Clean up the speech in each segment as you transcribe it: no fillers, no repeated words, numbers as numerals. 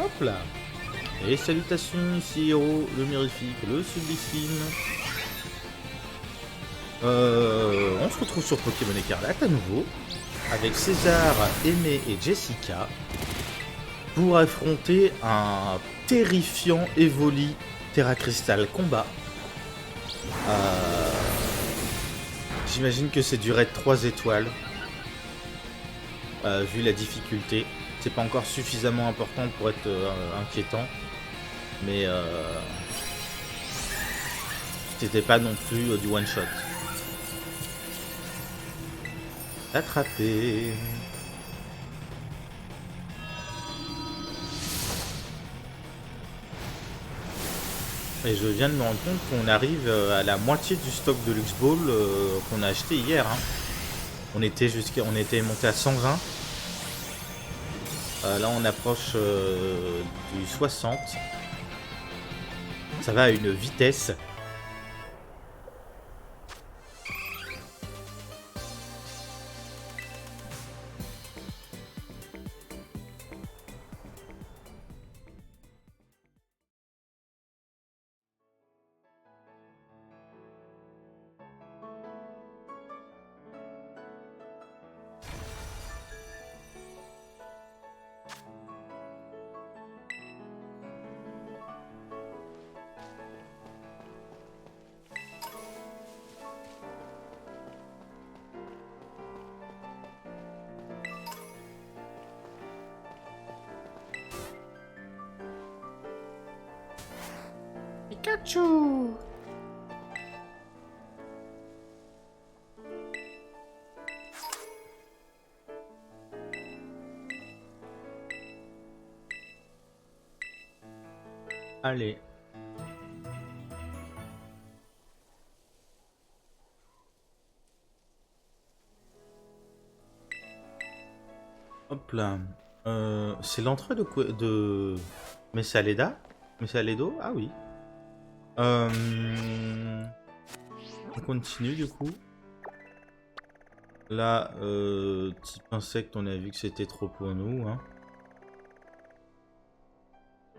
Hop là. Et salutations, ici Hero, le mirifique, le sublissime. On se retrouve sur Pokémon Écarlate à nouveau, avec César, Aimé et Jessica, pour affronter un terrifiant Evoli Terra Crystal combat. J'imagine que c'est du raid 3 étoiles, vu la difficulté. C'est pas encore suffisamment important pour être inquiétant, mais c'était pas non plus du one shot. Attrapé. Et je viens de me rendre compte qu'on arrive à la moitié du stock de Lux Ball qu'on a acheté hier. Hein. On était monté à 120. Là on approche du 60. Ça va à une vitesse. Pikachu! Allez. Hop là. C'est l'entrée de Messaleda? Messaledo? Ah oui. On continue du coup. Là, type insecte, on a vu que c'était trop pour nous. Hein.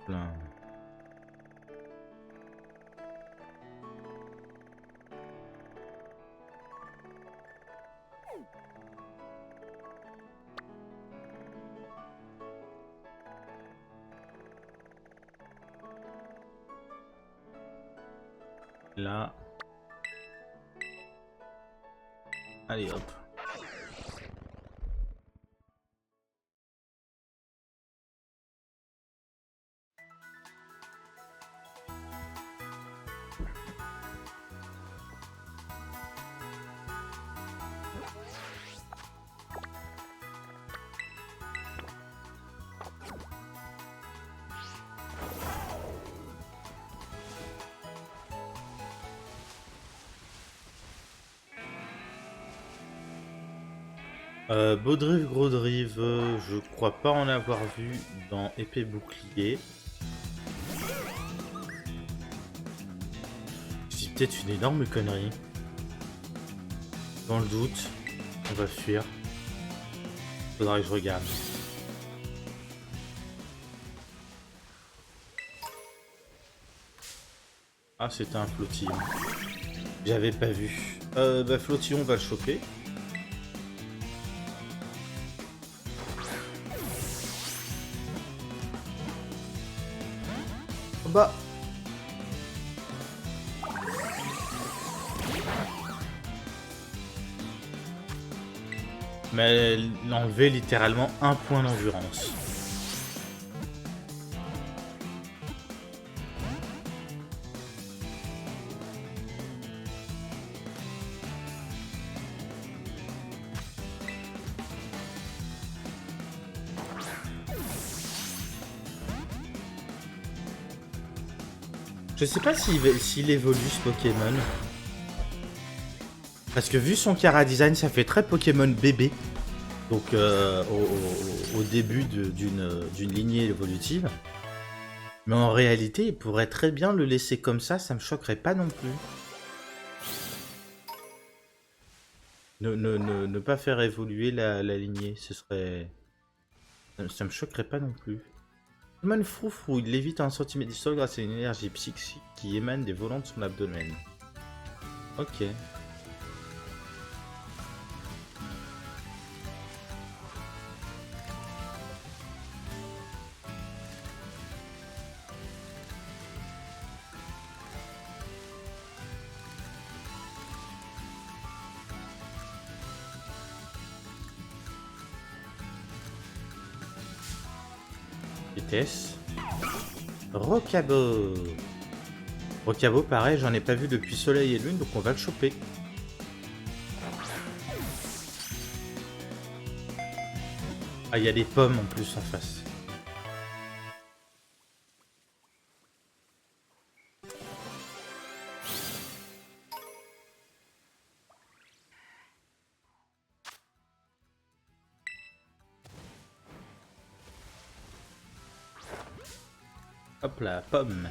Plein. Là. Allez hop. Baudrive, Grodrive, je crois pas en avoir vu dans Épée Bouclier. C'est peut-être une énorme connerie. Dans le doute, on va fuir. Faudra que je regarde. Ah, c'était un flottillon. J'avais pas vu. Bah, flottillon, on va le choper. Bah. Mais elle enlevait littéralement un point d'endurance. Je sais pas s'il évolue ce Pokémon. Parce que vu son Chara Design, ça fait très Pokémon bébé. Donc au début d'une lignée évolutive. Mais en réalité, il pourrait très bien le laisser comme ça me choquerait pas non plus. Ne pas faire évoluer la lignée, ce serait... Ça me choquerait pas non plus. Pokémon Froufrou, il lévite à 1 cm du sol grâce à une énergie psychique qui émane des volants de son abdomen. Ok. Vitesse. Rocabo. Rocabo, pareil, j'en ai pas vu depuis Soleil et Lune, donc on va le choper. Ah, il y a des pommes en plus en face. Hop là, pomme.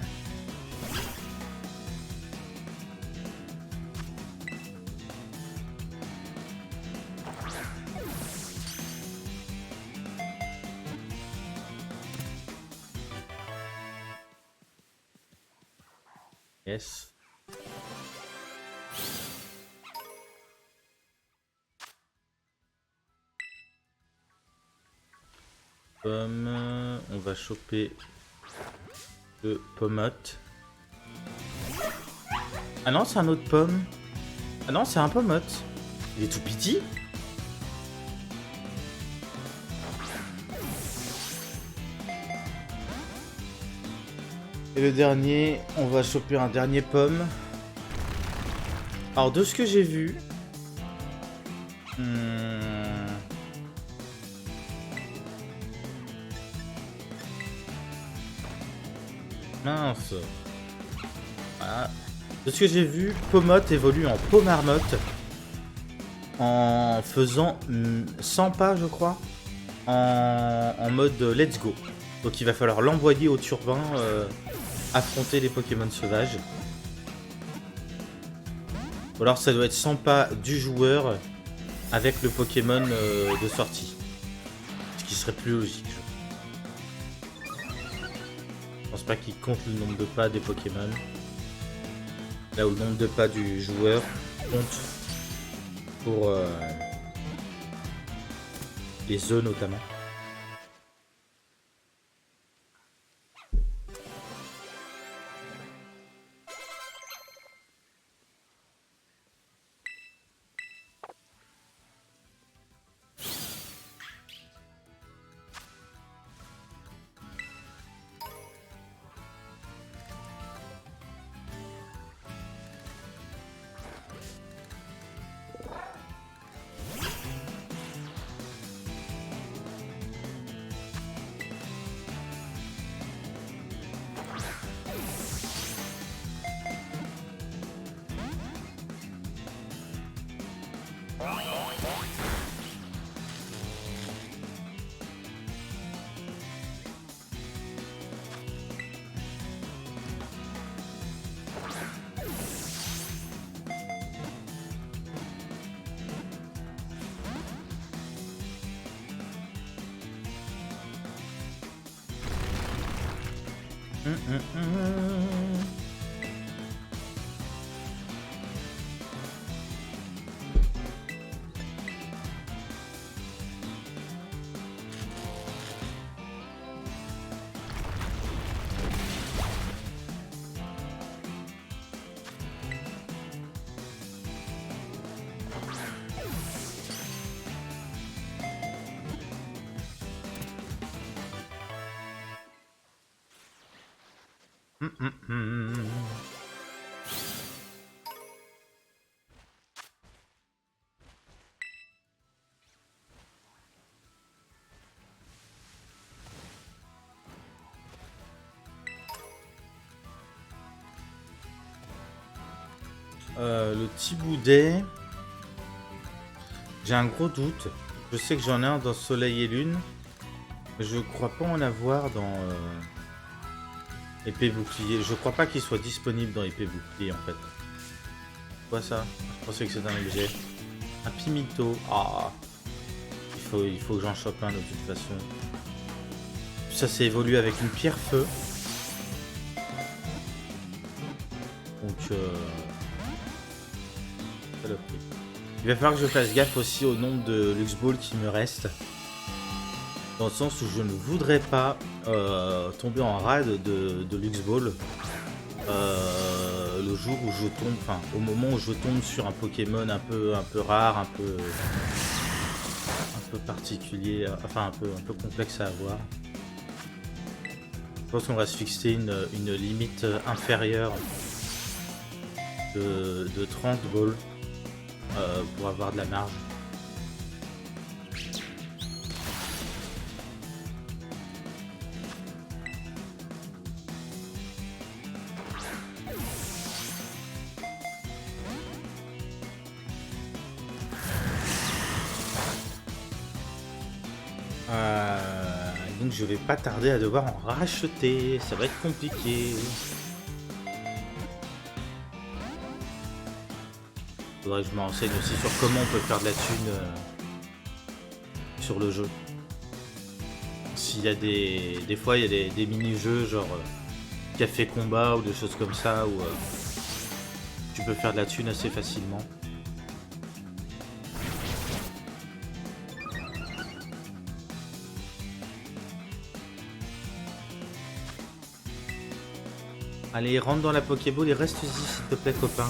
Yes. Pomme. On va choper le pommote. Ah non, c'est un autre pomme. Ah non, c'est un pommote. Il est tout petit. Et le dernier, on va choper un dernier pomme. Alors de ce que j'ai vu... Mince. Voilà. De ce que j'ai vu, Pommote évolue en Pomarmotte en faisant 100 pas, je crois, en mode let's go. Donc il va falloir l'envoyer au turbin affronter les Pokémon sauvages. Ou alors ça doit être 100 pas du joueur avec le Pokémon de sortie. Ce qui serait plus logique. Je pense pas qu'il compte le nombre de pas des Pokémon. Là où le nombre de pas du joueur compte pour les œufs notamment. Le Tiboudet, j'ai un gros doute. Je sais que j'en ai un dans Soleil et Lune, mais je crois pas en avoir dans Épée Bouclier. Je crois pas qu'il soit disponible dans Épée Bouclier en fait. Quoi ça? Je pensais que c'était un objet. Un Pimito. Ah, il faut que j'en chope un de toute façon. ça s'est évolué avec une pierre feu. Donc, saloperie. Il va falloir que je fasse gaffe aussi au nombre de Lux Balls qui me reste. Dans le sens où je ne voudrais pas tomber en rade de Lux Ball le jour où je tombe, enfin au moment où je tombe sur un Pokémon un peu rare, un peu particulier, enfin un peu complexe à avoir. Je pense qu'on va se fixer une limite inférieure de 30 balls pour avoir de la marge. Donc je vais pas tarder à devoir en racheter, ça va être compliqué. Faudrait que je me renseigne aussi sur comment on peut faire de la thune sur le jeu. S'il y a des fois il y a des mini-jeux genre café combat ou des choses comme ça où tu peux faire de la thune assez facilement. Allez, rentre dans la Pokéball et reste ici s'il te plaît copain.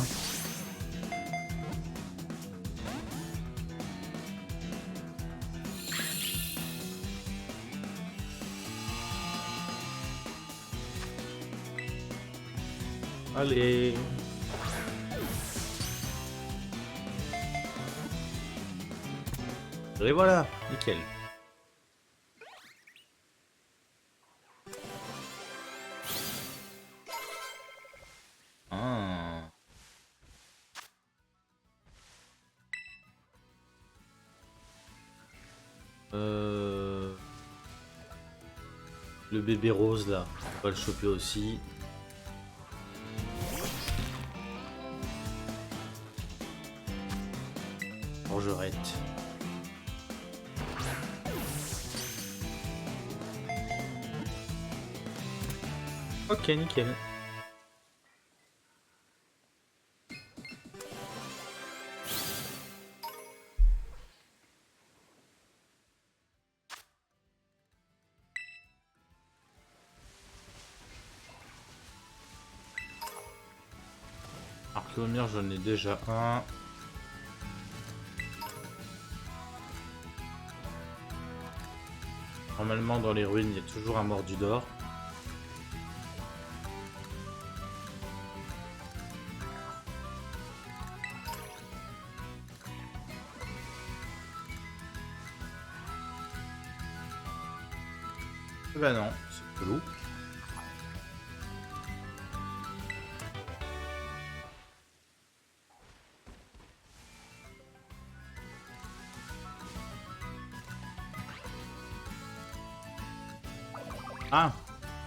Allez. Et voilà, nickel. Ah. Le bébé rose là, on va le choper aussi. Forgerette. Ok, nickel. Archéomir, j'en ai déjà un. Normalement, dans les ruines, il y a toujours un Mordudor. Eh ben non, c'est chelou. Ah,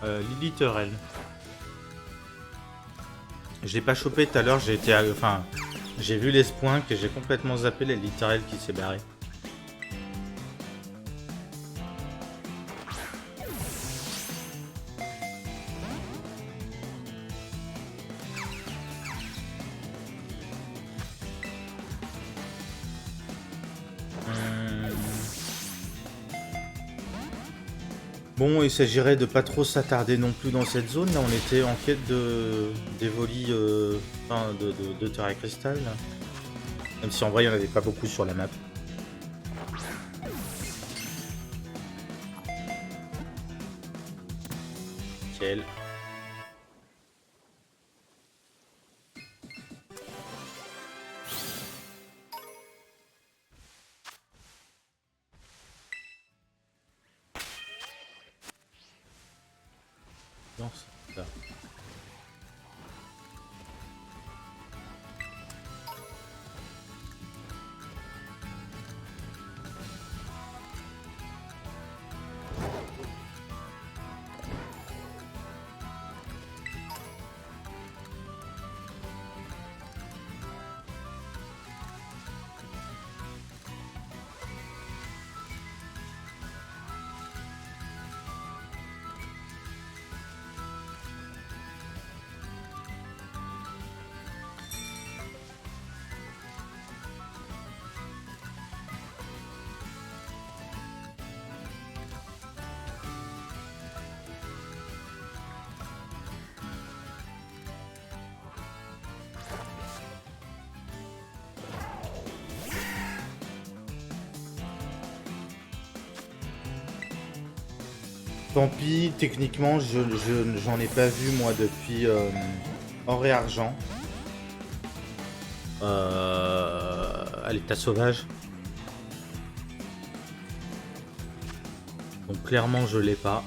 Lilithurel. Je l'ai pas chopé tout à l'heure, j'ai été enfin, j'ai vu les points que j'ai complètement zappé la Lilithurel qui s'est barré. Bon, il s'agirait de pas trop s'attarder non plus dans cette zone. Là, on était en quête d'Evoli, enfin, de Terra Cristal. Là. Même si en vrai, il n'y en avait pas beaucoup sur la map. Nickel. Non, c'est ça. Tant pis, techniquement, j'en ai pas vu moi depuis or et argent. À l'état sauvage. Donc clairement je l'ai pas.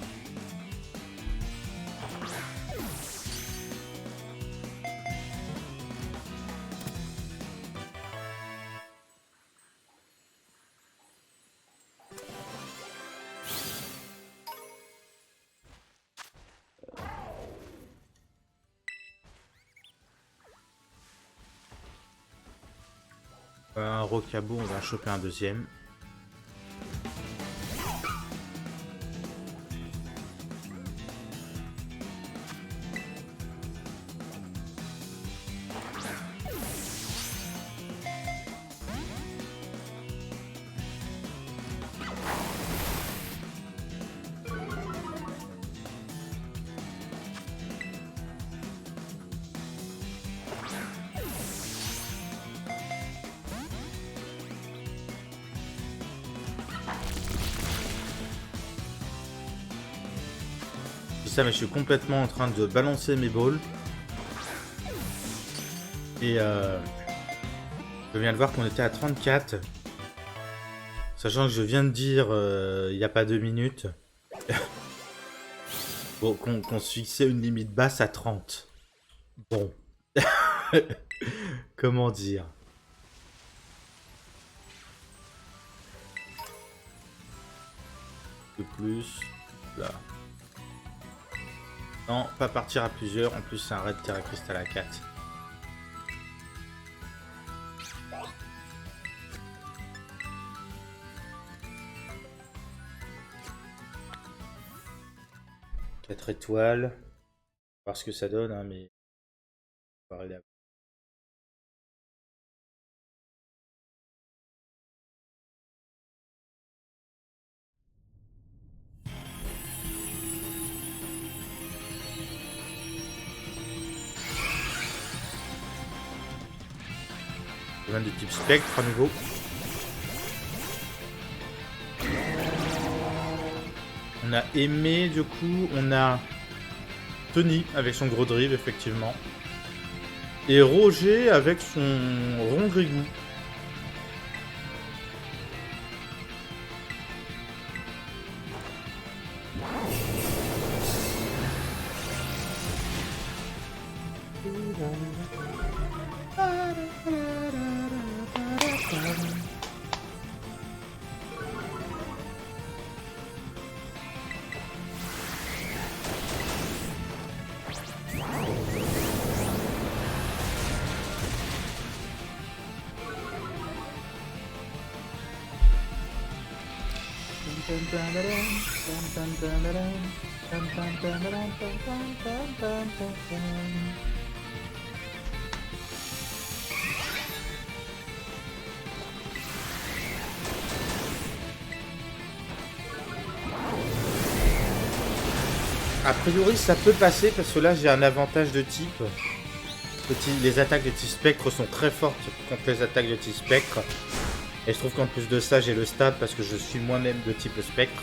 Un rocabo, on va en choper un deuxième. Ça, mais je suis complètement en train de balancer mes balls. Et je viens de voir qu'on était à 34. Sachant que je viens de dire il n'y a pas 2 minutes bon, qu'on se fixait une limite basse à 30. Bon. Comment dire? De plus. Là. Non, pas partir à plusieurs. En plus, c'est un raid Terra Cristal à 4. Quatre étoiles. Voir ce que ça donne, hein, mais... Du type spectre à nouveau. On a Aimé du coup, on a Tony avec son gros drive effectivement. Et Roger avec son rond grigou. A priori ça peut passer parce que là j'ai un avantage de type. Les attaques de type spectre sont très fortes contre les attaques de type spectre. Et je trouve qu'en plus de ça j'ai le stab parce que je suis moi-même de type spectre.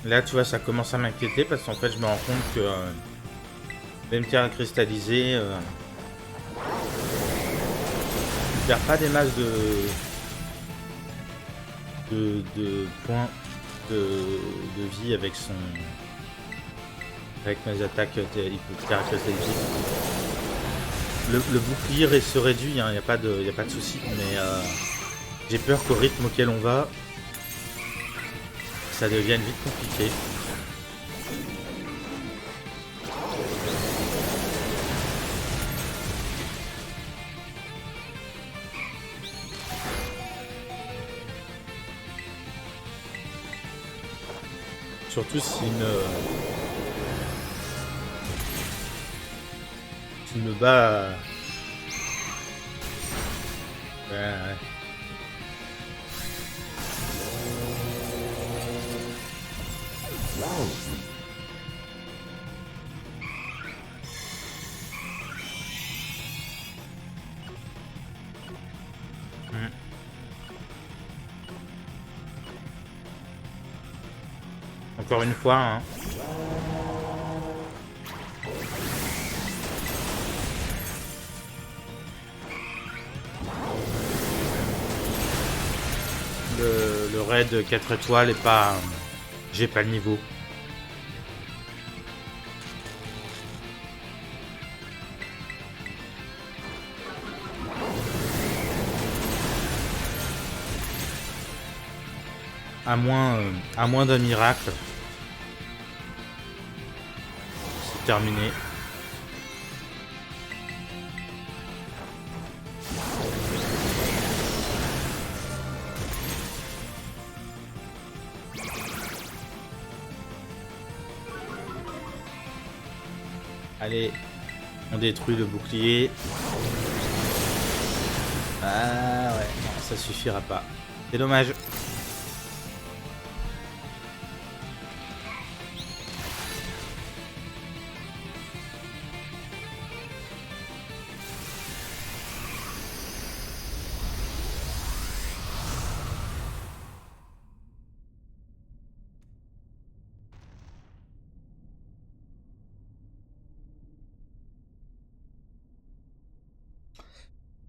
Là, tu vois, ça commence à m'inquiéter parce qu'en fait, je me rends compte que même terre cristallisée, il perd pas des masses de points de vie avec son... Avec mes attaques caractéristiques. Le bouclier se réduit, hein, y a pas de souci, mais j'ai peur qu'au rythme auquel on va, ça devienne vite compliqué. Surtout s'il me bat... Ouais. Encore une fois, hein. Le raid 4 étoiles est pas... J'ai pas le niveau. À moins d'un miracle. C'est terminé. Allez, on détruit le bouclier. Ah ouais, non, ça suffira pas. C'est dommage.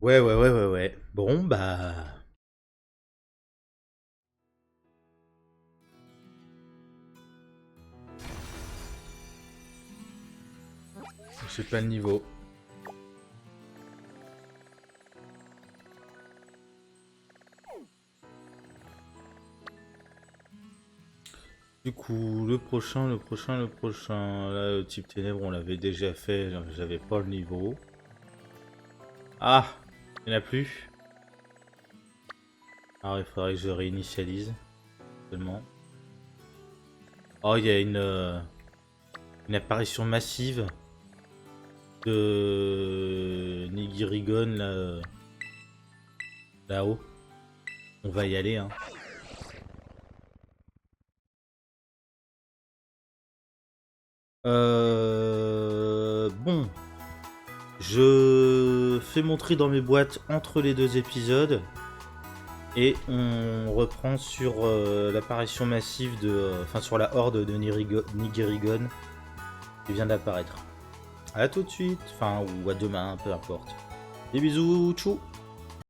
Ouais. Bon, bah... J'ai pas le niveau. Du coup, le prochain. Là, le type ténèbres, on l'avait déjà fait. J'avais pas le niveau. Ah, il n'y en a plus. Alors, il faudrait que je réinitialise. Seulement. Oh, il y a une apparition massive de Nigirigon là-haut. On va y aller, hein. Bon. Je fais mon tri dans mes boîtes entre les deux épisodes. Et on reprend sur l'apparition massive enfin sur la horde de Nigirigon qui vient d'apparaître. A tout de suite, enfin ou à demain, peu importe. Des bisous, tchou.